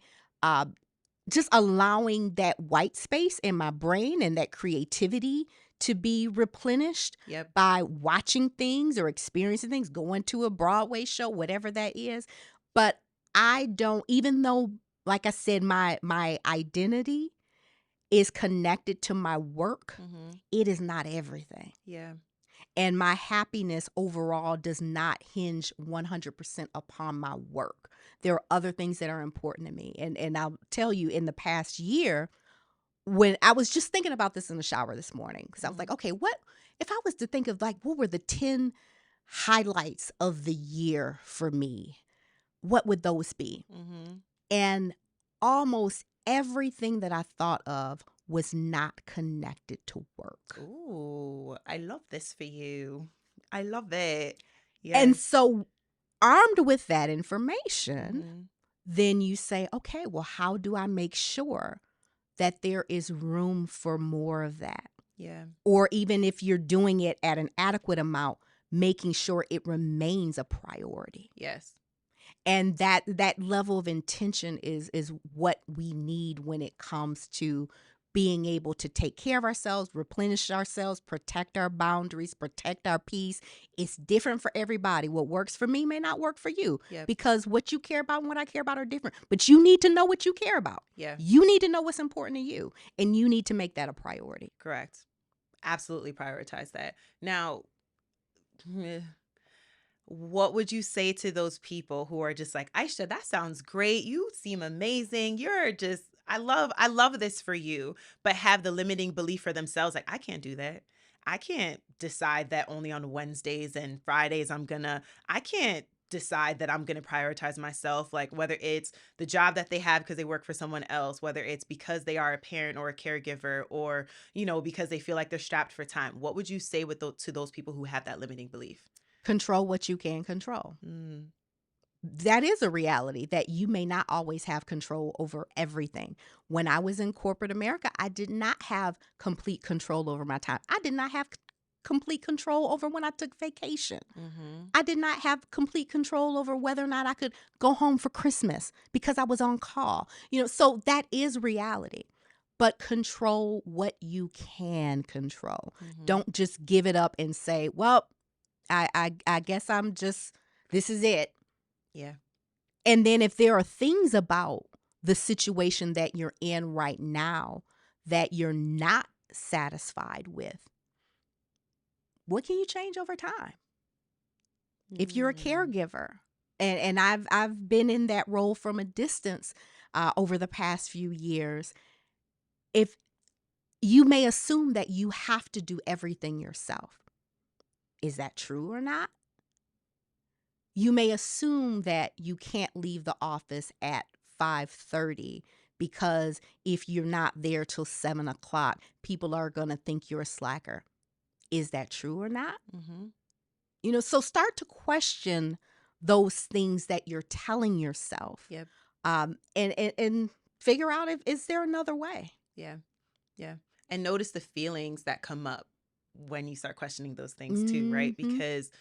just allowing that white space in my brain and that creativity to be replenished by watching things or experiencing things, going to a Broadway show, whatever that is. But I don't, even though, like I said, my identity is connected to my work, it is not everything. Yeah. And my happiness overall does not hinge 100% upon my work. There are other things that are important to me. And I'll tell you, in the past year, when I was just thinking about this in the shower this morning, because I was like, okay, what if I was to think of like, what were the 10 highlights of the year for me? What would those be? And almost everything that I thought of was not connected to work. Ooh, I love this for you. I love it. Yes. And so armed with that information, then you say, okay, well, how do I make sure that there is room for more of that? Yeah. Or even if you're doing it at an adequate amount, making sure it remains a priority. Yes. And that level of intention is what we need when it comes to being able to take care of ourselves, replenish ourselves, protect our boundaries, protect our peace. It's different for everybody. What works for me may not work for you because what you care about and what I care about are different. But you need to know what you care about. Yeah. You need to know what's important to you, and you need to make that a priority. Correct. Absolutely prioritize that. Now, what would you say to those people who are just like, Isha, that sounds great. You seem amazing. You're just, I love this for you, but have the limiting belief for themselves. Like, I can't do that. I can't decide that only on Wednesdays and Fridays I can't decide that I'm going to prioritize myself, like whether it's the job that they have because they work for someone else, whether it's because they are a parent or a caregiver, or, because they feel like they're strapped for time. What would you say to those people who have that limiting belief? Control what you can control. That is a reality, that you may not always have control over everything. When I was in corporate America, I did not have complete control over my time. I did not have complete control over when I took vacation. I did not have complete control over whether or not I could go home for Christmas because I was on call. So that is reality. But control what you can control. Don't just give it up and say, well, I guess this is it. Yeah. And then if there are things about the situation that you're in right now that you're not satisfied with, what can you change over time? If you're a caregiver, and I've been in that role from a distance over the past few years, if you may assume that you have to do everything yourself. Is that true or not? You may assume that you can't leave the office at 5:30 because if you're not there till 7 o'clock, people are going to think you're a slacker. Is that true or not? So start to question those things that you're telling yourself. And figure out is there another way? Yeah. And notice the feelings that come up when you start questioning those things too, right? Because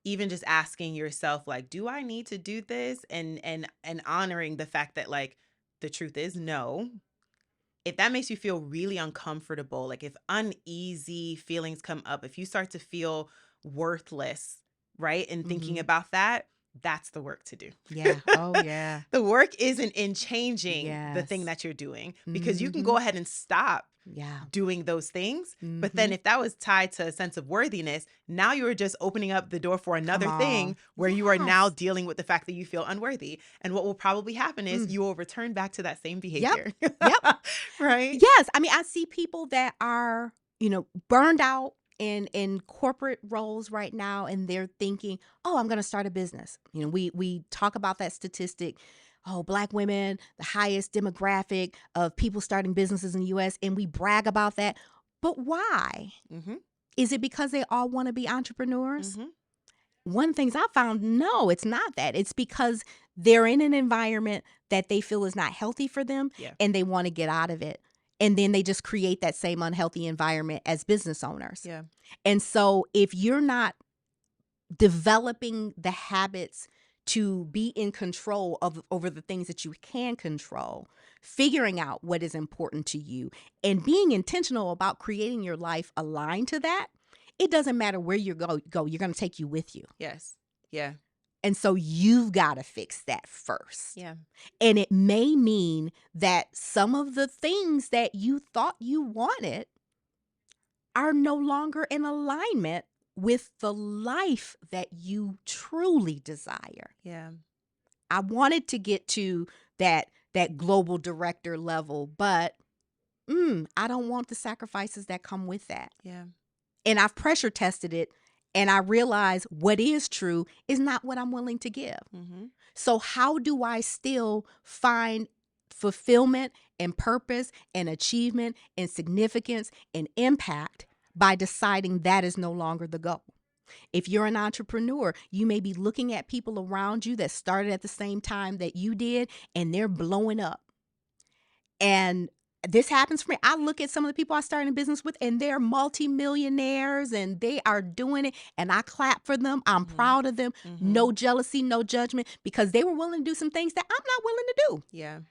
even just asking yourself, like, do I need to do this? And honoring the fact that, like, the truth is no. If that makes you feel really uncomfortable, like if uneasy feelings come up, if you start to feel worthless, right? And thinking about that, that's the work to do. Yeah. Oh, yeah. The work isn't in changing the thing Yes. that you're doing, because you can go ahead and stop Yeah. doing those things. But then if that was tied to a sense of worthiness, now you are just opening up the door for another Come thing on. where you are now Yes. dealing with the fact that you feel unworthy. And what will probably happen is you will return back to that same behavior. Yep. Right? Yes. I mean, I see people that are, burned out in corporate roles right now, and they're thinking, oh, I'm going to start a business. We talk about that statistic. Oh, Black women, the highest demographic of people starting businesses in the US, and we brag about that. But why? Mm-hmm. Is it because they all want to be entrepreneurs? Mm-hmm. One of the things I found, no, it's not that. It's because they're in an environment that they feel is not healthy for them, Yeah. and they want to get out of it. And then they just create that same unhealthy environment as business owners. Yeah. And so if you're not developing the habits to be in control of over the things that you can control, figuring out what is important to you, and being intentional about creating your life aligned to that, it doesn't matter where you go, you're going to take you with you. Yes. Yeah. And so you've got to fix that first. Yeah. And it may mean that some of the things that you thought you wanted are no longer in alignment with the life that you truly desire. Yeah. I wanted to get to that global director level, but I don't want the sacrifices that come with that. Yeah. And I've pressure tested it, and I realize what is true is not what I'm willing to give. Mm-hmm. So how do I still find fulfillment and purpose and achievement and significance and impact by deciding that is no longer the goal? If you're an entrepreneur, you may be looking at people around you that started at the same time that you did, and they're blowing up. And this happens for me. I look at some of the people I started in business with, and they're multimillionaires, and they are doing it, and I clap for them. I'm proud of them. No jealousy, no judgment, because they were willing to do some things that I'm not willing to do. Yeah. And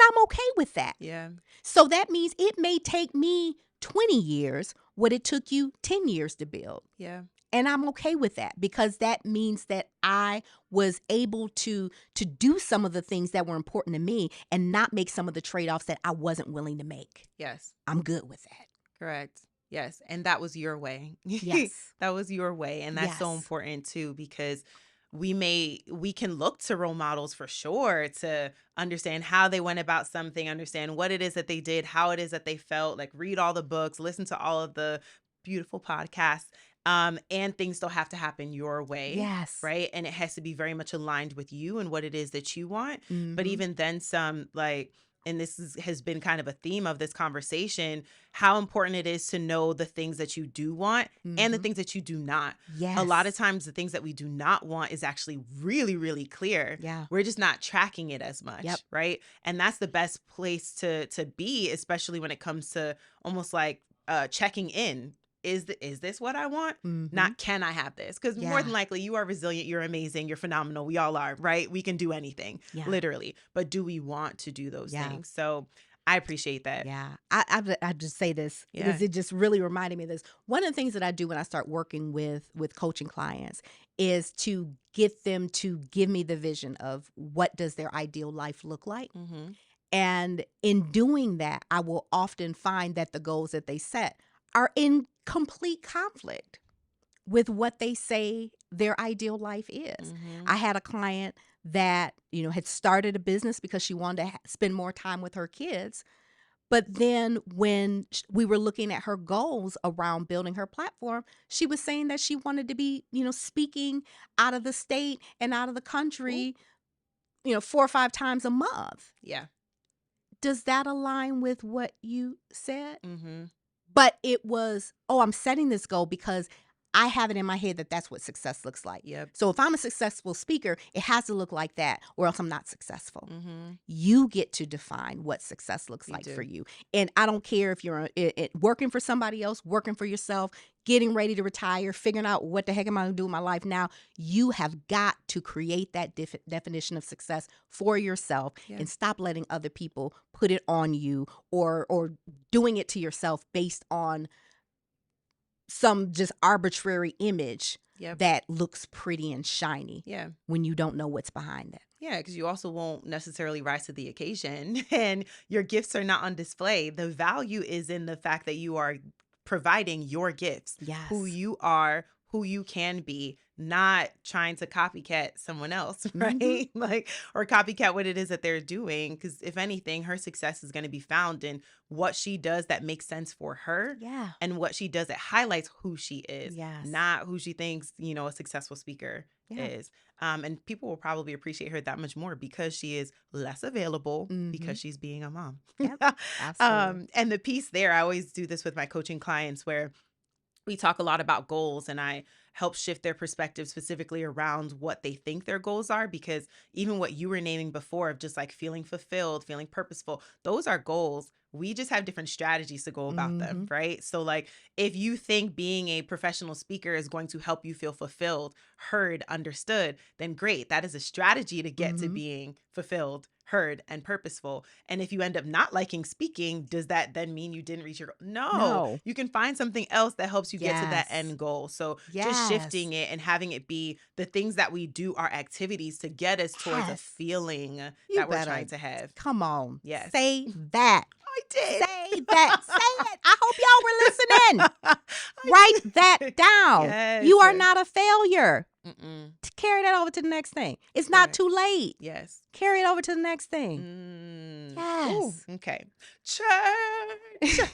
I'm okay with that. Yeah. So that means it may take me 20 years what it took you 10 years to build. Yeah. And I'm okay with that, because that means that I was able to do some of the things that were important to me and not make some of the trade-offs that I wasn't willing to make. Yes. I'm good with that. Correct. Yes. And that was your way. Yes. That was your way. And that's so Yes. important too, because we can look to role models for sure to understand how they went about something, understand what it is that they did, how it is that they felt, like read all the books, listen to all of the beautiful podcasts. And things still have to happen your way. Yes. Right. And it has to be very much aligned with you and what it is that you want. Mhm. But even then some, like, and has been kind of a theme of this conversation, how important it is to know the things that you do want and the things that you do not. Yes. A lot of times the things that we do not want is actually really, really clear. Yeah. We're just not tracking it as much. Yep. Right. And that's the best place to be, especially when it comes to almost like checking in. Is this what I want? Not can I have this? Because more Yeah. than likely you are resilient, you're amazing, you're phenomenal. We all are, right? We can do anything, literally. But do we want to do those things? So I appreciate that. Yeah. I just say this because it just really reminded me of this. One of the things that I do when I start working with coaching clients is to get them to give me the vision of what does their ideal life look like. Mm-hmm. And in doing that, I will often find that the goals that they set are in complete conflict with what they say their ideal life is. Mm-hmm. I had a client that, had started a business because she wanted to spend more time with her kids. But then when we were looking at her goals around building her platform, she was saying that she wanted to be, speaking out of the state and out of the country, 4 or 5 times a month. Yeah. Does that align with what you said? Mm-hmm. But it was, I'm setting this goal because I have it in my head that that's what success looks like. Yep. So if I'm a successful speaker, it has to look like that, or else I'm not successful. Mm-hmm. You get to define what success looks like for you. And I don't care if you're working for somebody else, working for yourself, getting ready to retire, figuring out what the heck am I going to do with my life now. You have got to create that definition of success for yourself and stop letting other people put it on you or doing it to yourself based on some just arbitrary image Yep. that looks pretty and shiny Yeah. when you don't know what's behind that. Yeah, because you also won't necessarily rise to the occasion and your gifts are not on display. The value is in the fact that you are providing your gifts, who Yes. you are, who you can be, not trying to copycat someone else, right? Mhm. Like, or copycat what it is that they're doing. Because if anything, her success is going to be found in what she does that makes sense for her Yeah. and what she does that highlights who she is, Yes. not who she thinks, a successful speaker Yeah. is. And people will probably appreciate her that much more because she is less available because she's being a mom. Yep. Absolutely. And the piece there, I always do this with my coaching clients where we talk a lot about goals and I help shift their perspective specifically around what they think their goals are, because even what you were naming before of just like feeling fulfilled, feeling purposeful, those are goals. We just have different strategies to go about them, right? So like if you think being a professional speaker is going to help you feel fulfilled, heard, understood, then great. That is a strategy to get to being fulfilled, heard, and purposeful. And if you end up not liking speaking, does that then mean you didn't reach your goal? No. You can find something else that helps you get to that Yes. end goal. So just Yes. shifting it and having it be the things that we do are activities to get us towards a Yes. feeling You that we're better trying to have. come on. Yes. Say that. I did. Say that. Say it. I hope y'all were listening. Write that down. Yes. You are not a failure. Mm-mm. Carry that over to the next thing. It's not Correct. too late. Yes. Carry it over to the next thing. Yes. Ooh, okay. Church.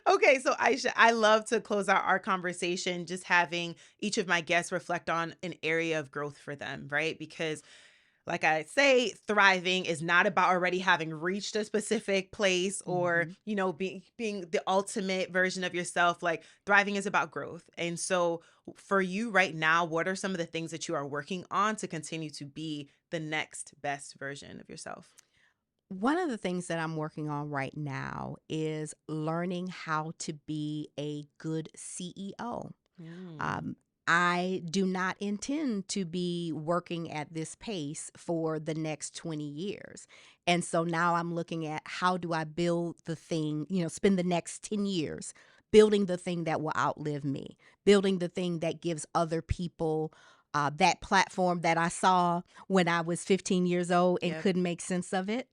Okay, so Aisha, I love to close out our conversation just having each of my guests reflect on an area of growth for them, right? Because like I say, thriving is not about already having reached a specific place or, being the ultimate version of yourself. Like thriving is about growth. And so for you right now, what are some of the things that you are working on to continue to be the next best version of yourself? One of the things that I'm working on right now is learning how to be a good CEO. I do not intend to be working at this pace for the next 20 years. And so now I'm looking at how do I build the thing, spend the next 10 years building the thing that will outlive me, building the thing that gives other people that platform that I saw when I was 15 years old and couldn't make sense of it.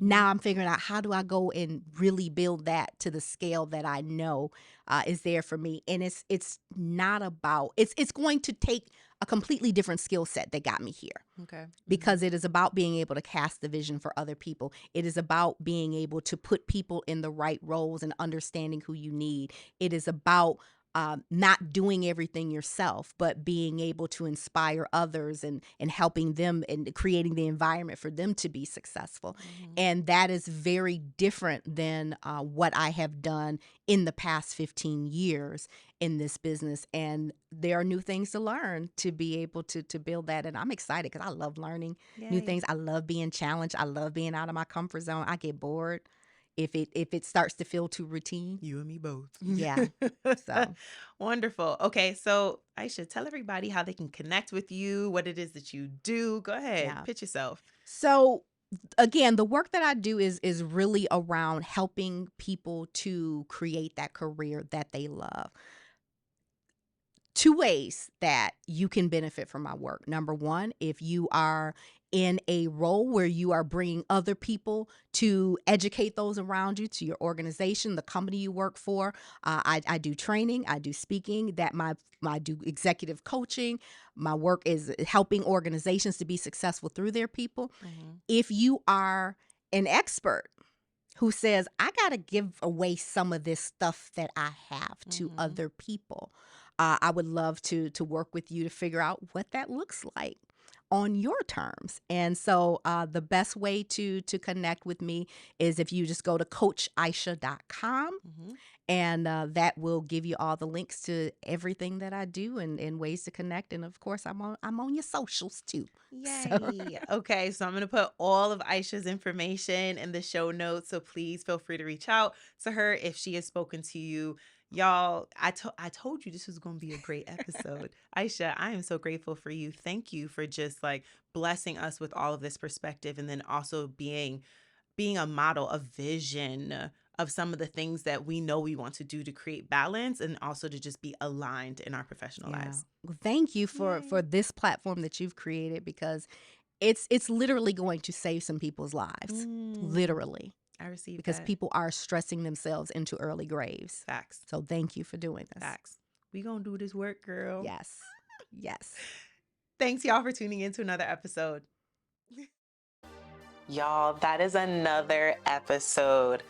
Now I'm figuring out how do I go and really build that to the scale that I know is there for me. And it's not about it's going to take a completely different skill set that got me here. Okay. Because it is about being able to cast the vision for other people. It is about being able to put people in the right roles and understanding who you need. It is about not doing everything yourself, but being able to inspire others and helping them and creating the environment for them to be successful. And that is very different than what I have done in the past 15 years in this business. And there are new things to learn to be able to build that. And I'm excited because I love learning new things. I love being challenged. I love being out of my comfort zone. I get bored if it starts to feel too routine. You and me both. Yeah. So Wonderful. Okay, so Aisha, tell everybody how they can connect with you, what it is that you do. Go ahead, Yeah. pitch yourself. So again, the work that I do is really around helping people to create that career that they love. Two ways that you can benefit from my work. Number one, if you are in a role where you are bringing other people to educate those around you, to your organization, the company you work for. I do training, I do speaking, I do executive coaching. My work is helping organizations to be successful through their people. If you are an expert who says, I got to give away some of this stuff that I have to other people, I would love to work with you to figure out what that looks like on your terms. And so the best way to connect with me is if you just go to coachaisha.com and that will give you all the links to everything that I do and ways to connect. And of course, I'm on your socials too. Yay. Okay, so I'm going to put all of Aisha's information in the show notes. So please feel free to reach out to her if she has spoken to you. Y'all, I told you this was going to be a great episode. Aisha, I am so grateful for you. Thank you for just like blessing us with all of this perspective and then also being a model, a vision of some of the things that we know we want to do to create balance and also to just be aligned in our professional lives. Well, thank you for Yay. this platform that you've created, because it's literally going to save some people's lives. Literally. I received Because that. people are stressing themselves into early graves. Facts. So thank you for doing this. Facts. We gonna do this work, girl. Yes. Yes. Thanks, y'all, for tuning in to another episode. Y'all, that is another episode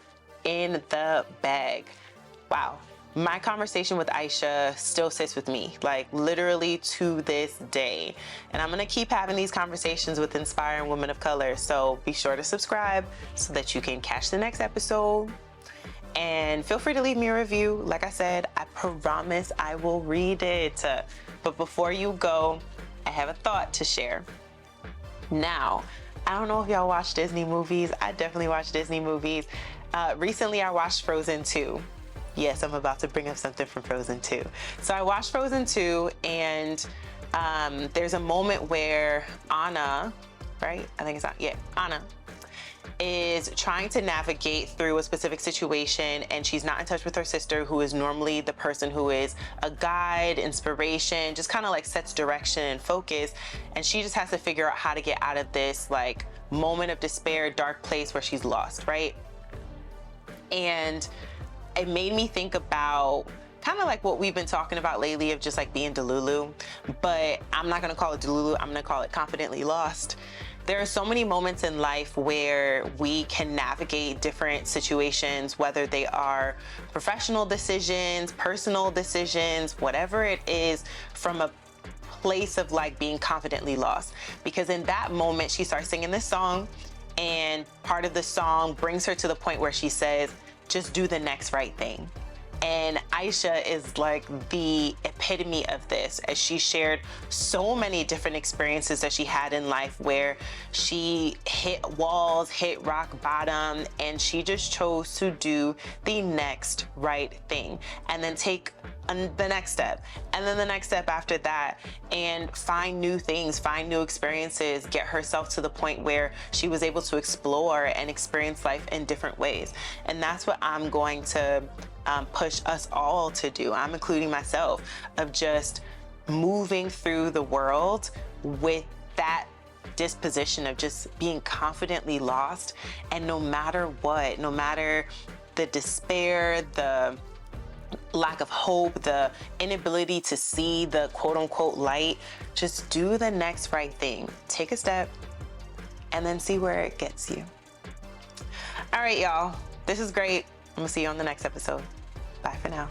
in the bag. Wow. My conversation with Isha still sits with me, like literally to this day. And I'm gonna keep having these conversations with inspiring women of color. So be sure to subscribe so that you can catch the next episode. And feel free to leave me a review. Like I said, I promise I will read it. But before you go, I have a thought to share. Now, I don't know if y'all watch Disney movies. I definitely watch Disney movies. Recently, I watched Frozen 2. Yes, I'm about to bring up something from Frozen 2. So I watched Frozen 2, and there's a moment where Anna, right? I think it's Anna. Yeah, Anna is trying to navigate through a specific situation, and she's not in touch with her sister, who is normally the person who is a guide, inspiration, just kind of like sets direction and focus. And she just has to figure out how to get out of this like moment of despair, dark place where she's lost, right? And it made me think about kind of like what we've been talking about lately of just like being Delulu, but I'm not gonna call it Delulu, I'm gonna call it confidently lost. There are so many moments in life where we can navigate different situations, whether they are professional decisions, personal decisions, whatever it is, from a place of like being confidently lost. Because in that moment, she starts singing this song, and part of the song brings her to the point where she says, just do the next right thing. And Isha is like the epitome of this, as she shared so many different experiences that she had in life where she hit walls, hit rock bottom, and she just chose to do the next right thing and then take the next step and then the next step after that, and find new things, find new experiences, get herself to the point where she was able to explore and experience life in different ways. And that's what I'm going to push us all to do. I'm including myself, of just moving through the world with that disposition of just being confidently lost. And no matter what, no matter the despair, the lack of hope, the inability to see the quote unquote light, just do the next right thing. Take a step and then see where it gets you. All right, y'all, this is great. I'm gonna see you on the next episode. Bye for now.